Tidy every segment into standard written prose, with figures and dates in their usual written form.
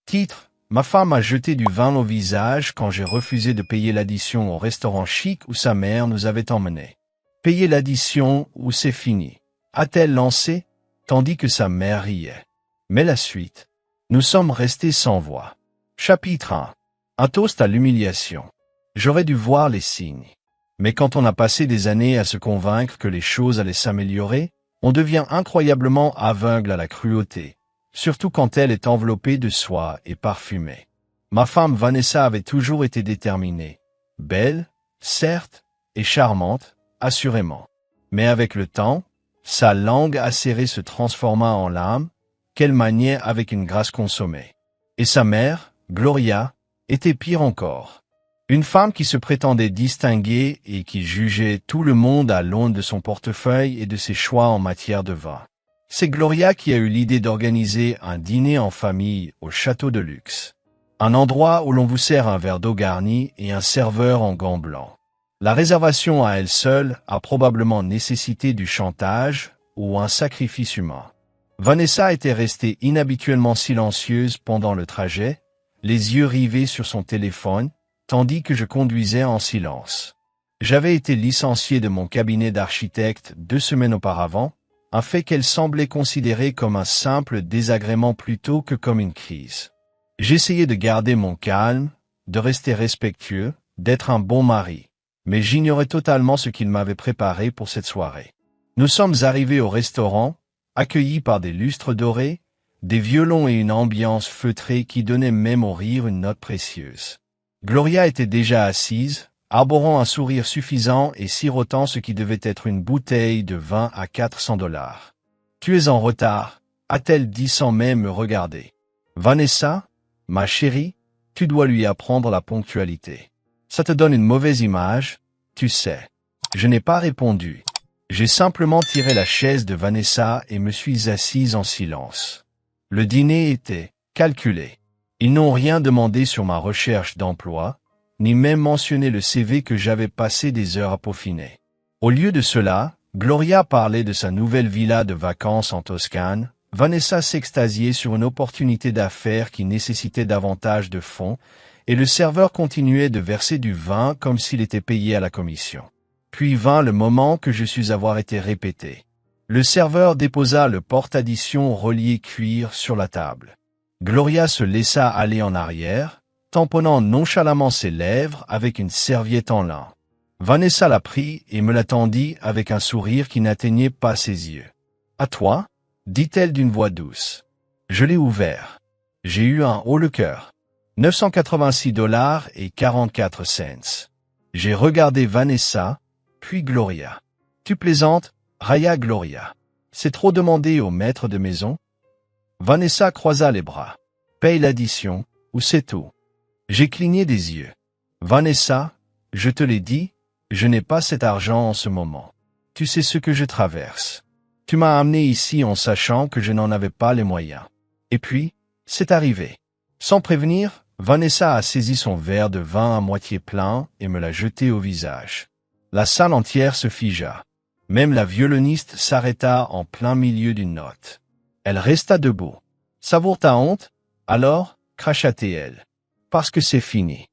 Titre: Ma femme a jeté du vin au visage quand j'ai refusé de payer l'addition au restaurant chic où sa mère nous avait emmenés. Payer l'addition ou c'est fini, a-t-elle lancé, tandis que sa mère riait. Mais la suite. Nous sommes restés sans voix. Chapitre 1. Un toast à l'humiliation. J'aurais dû voir les signes. Mais quand on a passé des années à se convaincre que les choses allaient s'améliorer, on devient incroyablement aveugle à la cruauté, surtout quand elle est enveloppée de soie et parfumée. Ma femme Vanessa avait toujours été déterminée. Belle, certes, et charmante, assurément. Mais avec le temps, sa langue acérée se transforma en lame, qu'elle maniait avec une grâce consommée. Et sa mère, Gloria, était pire encore. Une femme qui se prétendait distinguée et qui jugeait tout le monde à l'aune de son portefeuille et de ses choix en matière de vin. C'est Gloria qui a eu l'idée d'organiser un dîner en famille au château de luxe. Un endroit où l'on vous sert un verre d'eau garni et un serveur en gants blancs. La réservation à elle seule a probablement nécessité du chantage ou un sacrifice humain. Vanessa était restée inhabituellement silencieuse pendant le trajet, les yeux rivés sur son téléphone, tandis que je conduisais en silence. J'avais été licencié de mon cabinet d'architecte 2 semaines auparavant, un fait qu'elle semblait considérer comme un simple désagrément plutôt que comme une crise. J'essayais de garder mon calme, de rester respectueux, d'être un bon mari, mais j'ignorais totalement ce qu'il m'avait préparé pour cette soirée. Nous sommes arrivés au restaurant, accueillis par des lustres dorés, des violons et une ambiance feutrée qui donnait même au rire une note précieuse. Gloria était déjà assise, arborant un sourire suffisant et sirotant ce qui devait être une bouteille de vin à $400. « Tu es en retard », a-t-elle dit sans même me regarder. « Vanessa, ma chérie, tu dois lui apprendre la ponctualité. Ça te donne une mauvaise image, tu sais. » Je n'ai pas répondu. J'ai simplement tiré la chaise de Vanessa et me suis assise en silence. Le dîner était calculé. Ils n'ont rien demandé sur ma recherche d'emploi, ni même mentionné le CV que j'avais passé des heures à peaufiner. Au lieu de cela, Gloria parlait de sa nouvelle villa de vacances en Toscane, Vanessa s'extasiait sur une opportunité d'affaires qui nécessitait davantage de fonds, et le serveur continuait de verser du vin comme s'il était payé à la commission. Puis vint le moment que je sus avoir été répété. Le serveur déposa le porte-addition relié cuir sur la table. Gloria se laissa aller en arrière, tamponnant nonchalamment ses lèvres avec une serviette en lin. Vanessa la prit et me la tendit avec un sourire qui n'atteignait pas ses yeux. « À toi ?» dit-elle d'une voix douce. Je l'ai ouvert. J'ai eu un haut le cœur. $986,44. J'ai regardé Vanessa, puis Gloria. « Tu plaisantes ?» railla Gloria. « C'est trop demandé au maître de maison ?» Vanessa croisa les bras. « Paye l'addition, ou c'est tout. » J'ai cligné des yeux. « Vanessa, je te l'ai dit, je n'ai pas cet argent en ce moment. Tu sais ce que je traverse. Tu m'as amené ici en sachant que je n'en avais pas les moyens. Et puis, c'est arrivé. » Sans prévenir, Vanessa a saisi son verre de vin à moitié plein et me l'a jeté au visage. La salle entière se figea. Même la violoniste s'arrêta en plein milieu d'une note. Elle resta debout. « Savoure ta honte, alors ?» cracha-t-elle. « Parce que c'est fini. »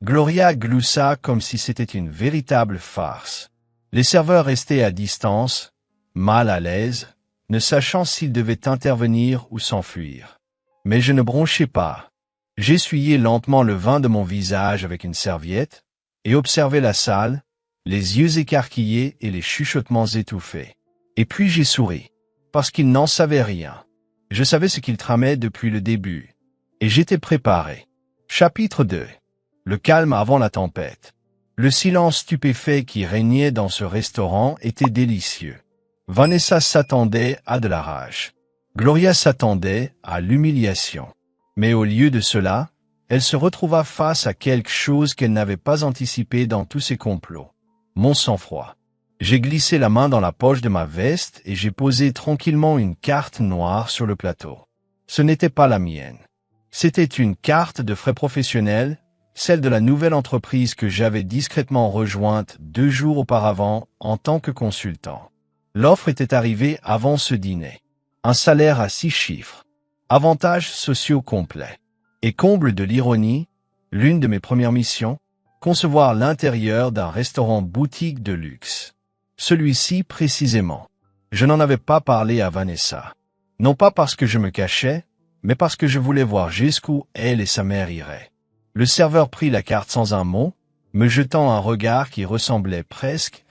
Gloria gloussa comme si c'était une véritable farce. Les serveurs restaient à distance, mal à l'aise, ne sachant s'ils devaient intervenir ou s'enfuir. Mais je ne bronchais pas. J'essuyai lentement le vin de mon visage avec une serviette et observai la salle, les yeux écarquillés et les chuchotements étouffés. Et puis j'ai souri, parce qu'ils n'en savaient rien. Je savais ce qu'ils tramaient depuis le début, et j'étais préparé. Chapitre 2. Le calme avant la tempête. Le silence stupéfait qui régnait dans ce restaurant était délicieux. Vanessa s'attendait à de la rage. Gloria s'attendait à l'humiliation. Mais au lieu de cela, elle se retrouva face à quelque chose qu'elle n'avait pas anticipé dans tous ses complots. Mon sang-froid. J'ai glissé la main dans la poche de ma veste et j'ai posé tranquillement une carte noire sur le plateau. Ce n'était pas la mienne. C'était une carte de frais professionnels, celle de la nouvelle entreprise que j'avais discrètement rejointe 2 jours auparavant en tant que consultant. L'offre était arrivée avant ce dîner. Un salaire à 6 chiffres. Avantages sociaux complets. Et comble de l'ironie, l'une de mes premières missions, concevoir l'intérieur d'un restaurant boutique de luxe. Celui-ci précisément. Je n'en avais pas parlé à Vanessa. Non pas parce que je me cachais, mais parce que je voulais voir jusqu'où elle et sa mère iraient. Le serveur prit la carte sans un mot, me jetant un regard qui ressemblait presque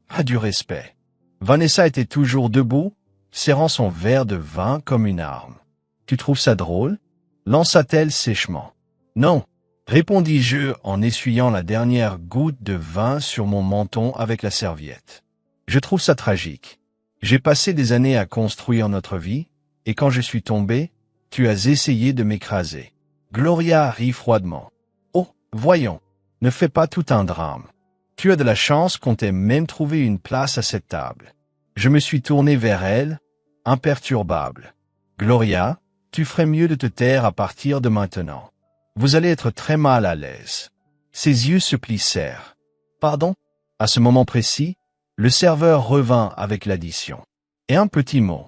à du respect. Vanessa était toujours debout, serrant son verre de vin comme une arme. « Tu trouves ça drôle ?» lança-t-elle sèchement. « Non », répondis-je en essuyant la dernière goutte de vin sur mon menton avec la serviette. « Je trouve ça tragique. J'ai passé des années à construire notre vie, et quand je suis tombé, tu as essayé de m'écraser. » Gloria rit froidement. « Oh, voyons, ne fais pas tout un drame. Tu as de la chance qu'on t'ait même trouvé une place à cette table. » Je me suis tourné vers elle, imperturbable. « Gloria, tu ferais mieux de te taire à partir de maintenant. Vous allez être très mal à l'aise. » Ses yeux se plissèrent. « Pardon ?» À ce moment précis, le serveur revint avec l'addition. « Et un petit mot.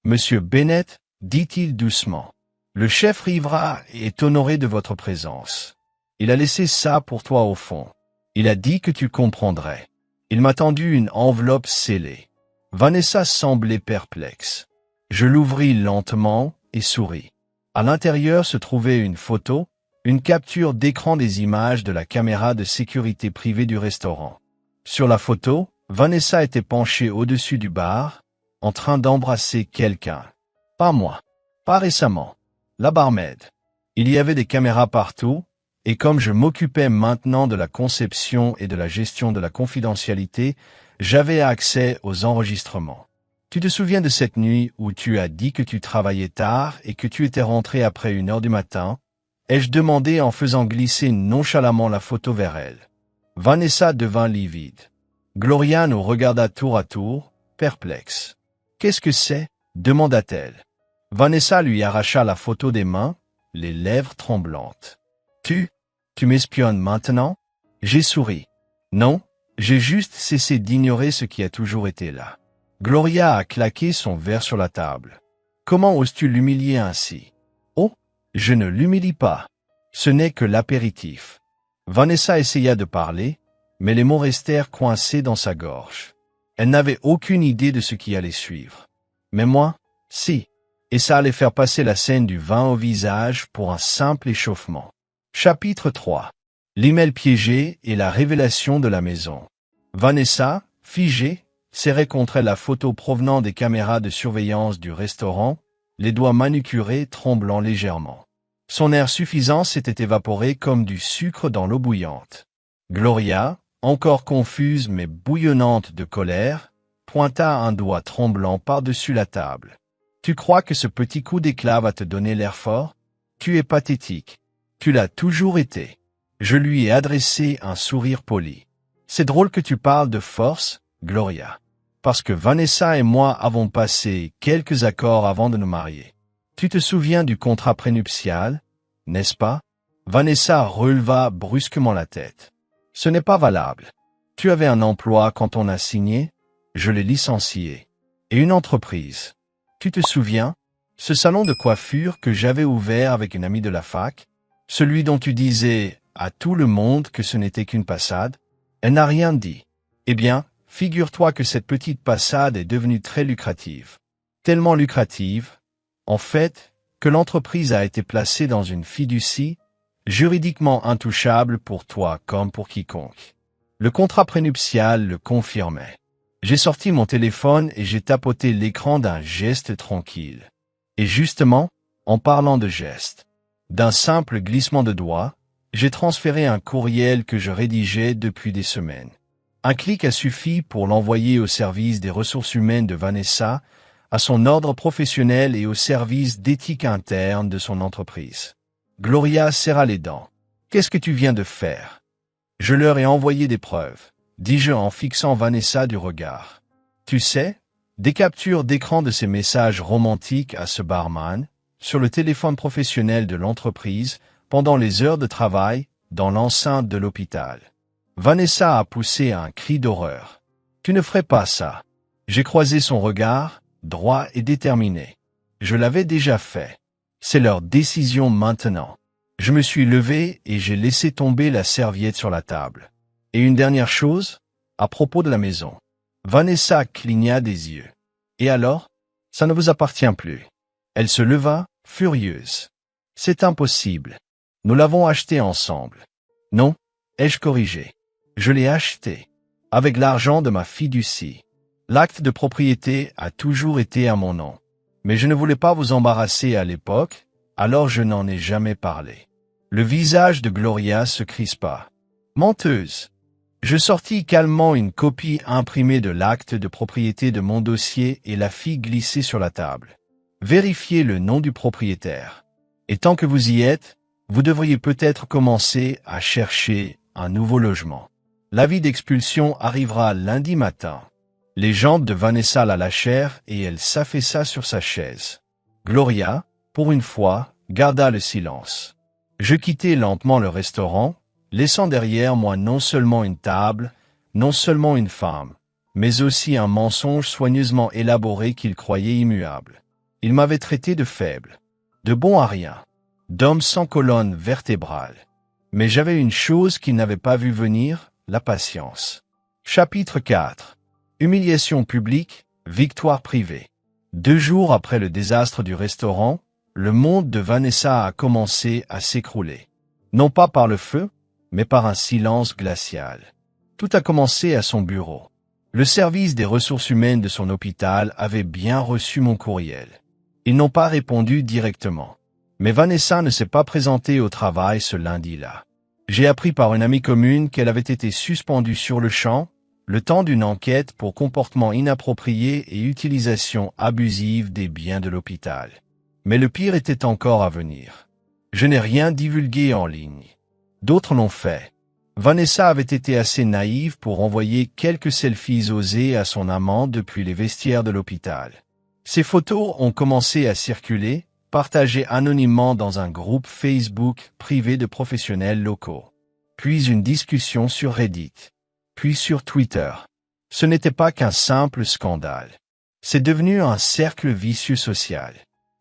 Monsieur Bennett, dit-il doucement. Le chef rivera est honoré de votre présence. Il a laissé ça pour toi au fond. Il a dit que tu comprendrais. Il m'a tendu une enveloppe scellée. » Vanessa semblait perplexe. Je l'ouvris lentement et souris. À l'intérieur se trouvait une photo, une capture d'écran des images de la caméra de sécurité privée du restaurant. Sur la photo, Vanessa était penchée au-dessus du bar, en train d'embrasser quelqu'un. Pas moi. Pas récemment. La barmaid. Il y avait des caméras partout, et comme je m'occupais maintenant de la conception et de la gestion de la confidentialité, j'avais accès aux enregistrements. Tu te souviens de cette nuit où tu as dit que tu travaillais tard et que tu étais rentré après 1 heure du matin? Ai-je demandé en faisant glisser nonchalamment la photo vers elle. Vanessa devint livide. Gloria nous regarda tour à tour, perplexe. « Qu'est-ce que c'est ?» demanda-t-elle. Vanessa lui arracha la photo des mains, les lèvres tremblantes. « Tu m'espionnes maintenant ?» J'ai souri. « Non, j'ai juste cessé d'ignorer ce qui a toujours été là. » Gloria a claqué son verre sur la table. « Comment oses-tu l'humilier ainsi ?»« Oh, je ne l'humilie pas. Ce n'est que l'apéritif. » Vanessa essaya de parler, mais les mots restèrent coincés dans sa gorge. Elle n'avait aucune idée de ce qui allait suivre. Mais moi, si. Et ça allait faire passer la scène du vin au visage pour un simple échauffement. Chapitre 3. L'email piégé et la révélation de la maison. Vanessa, figée, serrait contre elle la photo provenant des caméras de surveillance du restaurant, les doigts manucurés tremblant légèrement. Son air suffisant s'était évaporé comme du sucre dans l'eau bouillante. Gloria, encore confuse mais bouillonnante de colère, pointa un doigt tremblant par-dessus la table. « Tu crois que ce petit coup d'éclat va te donner l'air fort? Tu es pathétique. Tu l'as toujours été. » Je lui ai adressé un sourire poli. « C'est drôle que tu parles de force, Gloria. Parce que Vanessa et moi avons passé quelques accords avant de nous marier. Tu te souviens du contrat prénuptial, n'est-ce pas? » Vanessa releva brusquement la tête. « Ce n'est pas valable. Tu avais un emploi quand on a signé, je l'ai licencié. Et une entreprise. Tu te souviens? Ce salon de coiffure que j'avais ouvert avec une amie de la fac, celui dont tu disais à tout le monde que ce n'était qu'une passade, elle n'a rien dit. Eh bien, figure-toi que cette petite passade est devenue très lucrative. Tellement lucrative, en fait, que l'entreprise a été placée dans une fiducie, juridiquement intouchable pour toi comme pour quiconque. Le contrat prénuptial le confirmait. J'ai sorti mon téléphone et j'ai tapoté l'écran d'un geste tranquille. Et justement, en parlant de geste, d'un simple glissement de doigt, j'ai transféré un courriel que je rédigeais depuis des semaines. Un clic a suffi pour l'envoyer au service des ressources humaines de Vanessa, à son ordre professionnel et au service d'éthique interne de son entreprise. Gloria serra les dents. « Qu'est-ce que tu viens de faire ?»« Je leur ai envoyé des preuves, » dis-je en fixant Vanessa du regard. « Tu sais, des captures d'écran de ces messages romantiques à ce barman, sur le téléphone professionnel de l'entreprise, pendant les heures de travail, dans l'enceinte de l'hôpital. » Vanessa a poussé un cri d'horreur. « Tu ne ferais pas ça. » J'ai croisé son regard, droit et déterminé. Je l'avais déjà fait. C'est leur décision maintenant. Je me suis levé et j'ai laissé tomber la serviette sur la table. Et une dernière chose, à propos de la maison. Vanessa cligna des yeux. Et alors? Ça ne vous appartient plus. Elle se leva, furieuse. C'est impossible. Nous l'avons acheté ensemble. Non, ai-je corrigé. Je l'ai acheté. Avec l'argent de ma fiducie. L'acte de propriété a toujours été à mon nom. Mais je ne voulais pas vous embarrasser à l'époque, alors je n'en ai jamais parlé. Le visage de Gloria se crispa. Menteuse. Je sortis calmement une copie imprimée de l'acte de propriété de mon dossier et la fis glisser sur la table. Vérifiez le nom du propriétaire. Et tant que vous y êtes, vous devriez peut-être commencer à chercher un nouveau logement. L'avis d'expulsion arrivera lundi matin. Les jambes de Vanessa la lâchèrent et elle s'affaissa sur sa chaise. Gloria, pour une fois, garda le silence. Je quittai lentement le restaurant, laissant derrière moi non seulement une table, non seulement une femme, mais aussi un mensonge soigneusement élaboré qu'il croyait immuable. Il m'avait traité de faible, de bon à rien, d'homme sans colonne vertébrale. Mais j'avais une chose qu'il n'avait pas vu venir, la patience. Chapitre 4. Humiliation publique, victoire privée. 2 jours après le désastre du restaurant, le monde de Vanessa a commencé à s'écrouler. Non pas par le feu, mais par un silence glacial. Tout a commencé à son bureau. Le service des ressources humaines de son hôpital avait bien reçu mon courriel. Ils n'ont pas répondu directement. Mais Vanessa ne s'est pas présentée au travail ce lundi-là. J'ai appris par une amie commune qu'elle avait été suspendue sur le champ, le temps d'une enquête pour comportement inapproprié et utilisation abusive des biens de l'hôpital. Mais le pire était encore à venir. Je n'ai rien divulgué en ligne. D'autres l'ont fait. Vanessa avait été assez naïve pour envoyer quelques selfies osés à son amant depuis les vestiaires de l'hôpital. Ces photos ont commencé à circuler, partagées anonymement dans un groupe Facebook privé de professionnels locaux. Puis une discussion sur Reddit. Puis sur Twitter. Ce n'était pas qu'un simple scandale. C'est devenu un cercle vicieux social.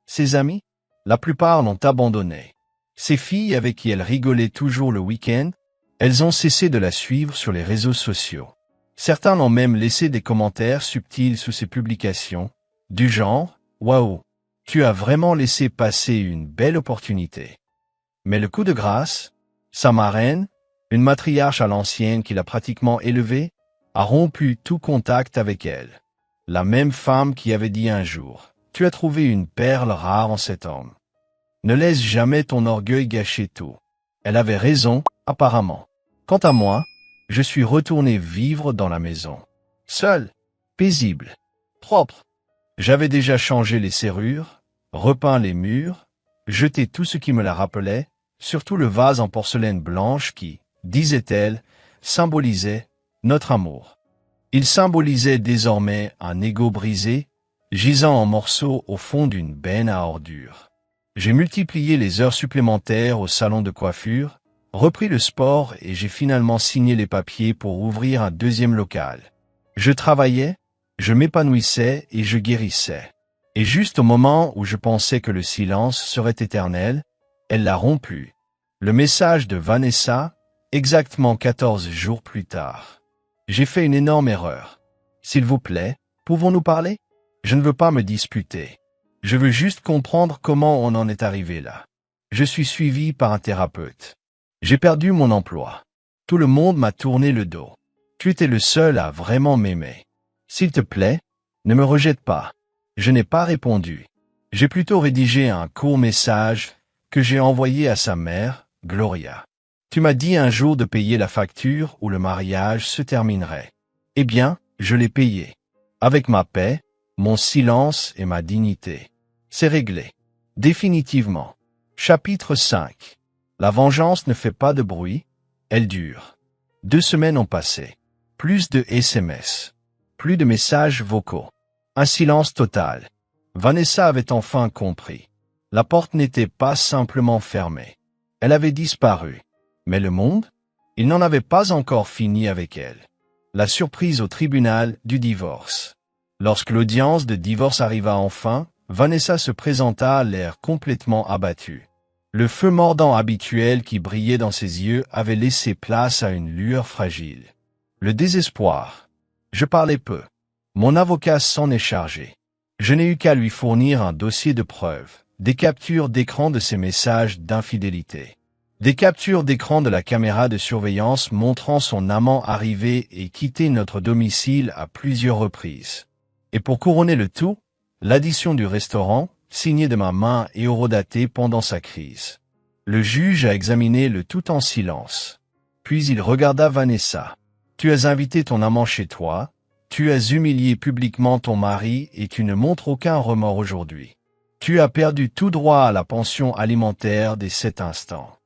Ses amis, la plupart l'ont abandonné. Ses filles avec qui elle rigolait toujours le week-end, elles ont cessé de la suivre sur les réseaux sociaux. Certains ont même laissé des commentaires subtils sous ses publications, du genre « Waouh, tu as vraiment laissé passer une belle opportunité. » Mais le coup de grâce, sa marraine, une matriarche à l'ancienne qui l'a pratiquement élevée, a rompu tout contact avec elle. La même femme qui avait dit un jour « Tu as trouvé une perle rare en cet homme. Ne laisse jamais ton orgueil gâcher tout. » Elle avait raison, apparemment. Quant à moi, je suis retourné vivre dans la maison. Seul, paisible, propre. J'avais déjà changé les serrures, repeint les murs, jeté tout ce qui me la rappelait, surtout le vase en porcelaine blanche qui, disait-elle, symbolisait notre amour. Il symbolisait désormais un ego brisé, gisant en morceaux au fond d'une benne à ordures. J'ai multiplié les heures supplémentaires au salon de coiffure, repris le sport et j'ai finalement signé les papiers pour ouvrir un 2e local. Je travaillais, je m'épanouissais et je guérissais. Et juste au moment où je pensais que le silence serait éternel, elle l'a rompu. Le message de Vanessa, exactement 14 jours plus tard. J'ai fait une énorme erreur. S'il vous plaît, pouvons-nous parler? Je ne veux pas me disputer. Je veux juste comprendre comment on en est arrivé là. Je suis suivi par un thérapeute. J'ai perdu mon emploi. Tout le monde m'a tourné le dos. Tu étais le seul à vraiment m'aimer. S'il te plaît, ne me rejette pas. Je n'ai pas répondu. J'ai plutôt rédigé un court message que j'ai envoyé à sa mère, Gloria. Tu m'as dit un jour de payer la facture où le mariage se terminerait. Eh bien, je l'ai payé. Avec ma paix, mon silence et ma dignité. C'est réglé. Définitivement. Chapitre 5. La vengeance ne fait pas de bruit, elle dure. 2 semaines ont passé. Plus de SMS. Plus de messages vocaux. Un silence total. Vanessa avait enfin compris. La porte n'était pas simplement fermée. Elle avait disparu. Mais le monde? Il n'en avait pas encore fini avec elle. La surprise au tribunal du divorce. Lorsque l'audience de divorce arriva enfin, Vanessa se présenta l'air complètement abattue. Le feu mordant habituel qui brillait dans ses yeux avait laissé place à une lueur fragile. Le désespoir. Je parlais peu. Mon avocat s'en est chargé. Je n'ai eu qu'à lui fournir un dossier de preuves, des captures d'écran de ses messages d'infidélité, des captures d'écran de la caméra de surveillance montrant son amant arriver et quitter notre domicile à plusieurs reprises. Et pour couronner le tout, l'addition du restaurant, signée de ma main et horodatée pendant sa crise. Le juge a examiné le tout en silence. Puis il regarda Vanessa. « Tu as invité ton amant chez toi, tu as humilié publiquement ton mari et tu ne montres aucun remords aujourd'hui. Tu as perdu tout droit à la pension alimentaire dès cet instant.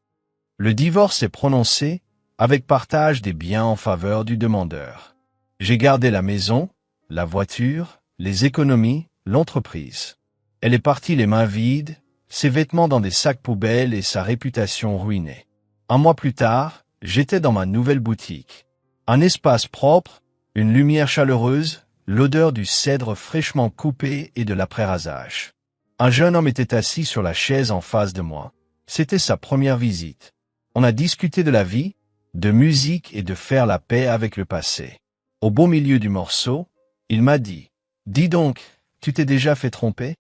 Le divorce est prononcé avec partage des biens en faveur du demandeur. J'ai gardé la maison, la voiture, les économies, l'entreprise. Elle est partie les mains vides, ses vêtements dans des sacs poubelles et sa réputation ruinée. Un mois plus tard, j'étais dans ma nouvelle boutique. Un espace propre, une lumière chaleureuse, l'odeur du cèdre fraîchement coupé et de l'après-rasage. Un jeune homme était assis sur la chaise en face de moi. C'était sa première visite. On a discuté de la vie, de musique et de faire la paix avec le passé. Au beau milieu du morceau, il m'a dit « Dis donc, tu t'es déjà fait tromper ?»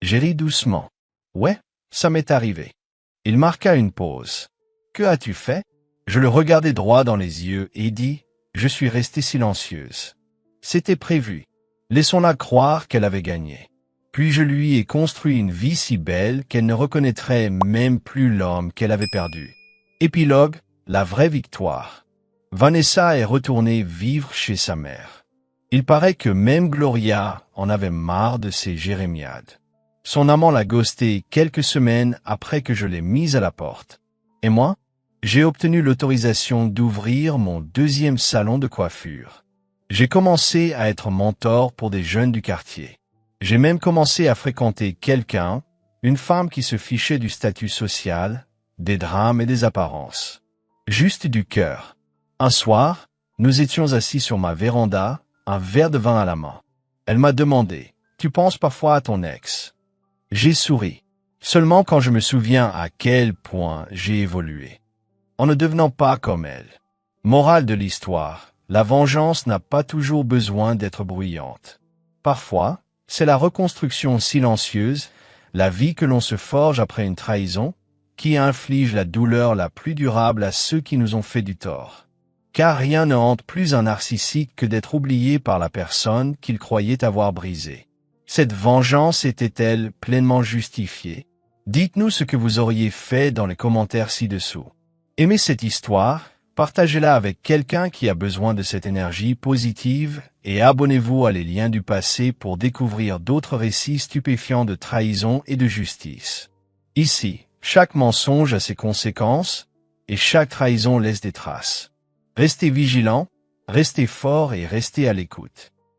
J'ai ri doucement. « Ouais, ça m'est arrivé. » Il marqua une pause. « Que as-tu fait ?» Je le regardai droit dans les yeux et dis « Je suis restée silencieuse. » C'était prévu. Laissons-la croire qu'elle avait gagné. Puis je lui ai construit une vie si belle qu'elle ne reconnaîtrait même plus l'homme qu'elle avait perdu. Épilogue, la vraie victoire. Vanessa est retournée vivre chez sa mère. Il paraît que même Gloria en avait marre de ses jérémiades. Son amant l'a ghostée quelques semaines après que je l'ai mise à la porte. Et moi, j'ai obtenu l'autorisation d'ouvrir mon deuxième salon de coiffure. J'ai commencé à être mentor pour des jeunes du quartier. J'ai même commencé à fréquenter quelqu'un, une femme qui se fichait du statut social, des drames et des apparences. Juste du cœur. Un soir, nous étions assis sur ma véranda, un verre de vin à la main. Elle m'a demandé « Tu penses parfois à ton ex ?» J'ai souri. Seulement quand je me souviens à quel point j'ai évolué. En ne devenant pas comme elle. Morale de l'histoire, la vengeance n'a pas toujours besoin d'être bruyante. Parfois, c'est la reconstruction silencieuse, la vie que l'on se forge après une trahison, qui inflige la douleur la plus durable à ceux qui nous ont fait du tort. Car rien ne hante plus un narcissique que d'être oublié par la personne qu'il croyait avoir brisée. Cette vengeance était-elle pleinement justifiée? Dites-nous ce que vous auriez fait dans les commentaires ci-dessous. Aimez cette histoire, partagez-la avec quelqu'un qui a besoin de cette énergie positive et abonnez-vous à Les Liens du passé pour découvrir d'autres récits stupéfiants de trahison et de justice. Ici, chaque mensonge a ses conséquences et chaque trahison laisse des traces. Restez vigilants, restez forts et restez à l'écoute.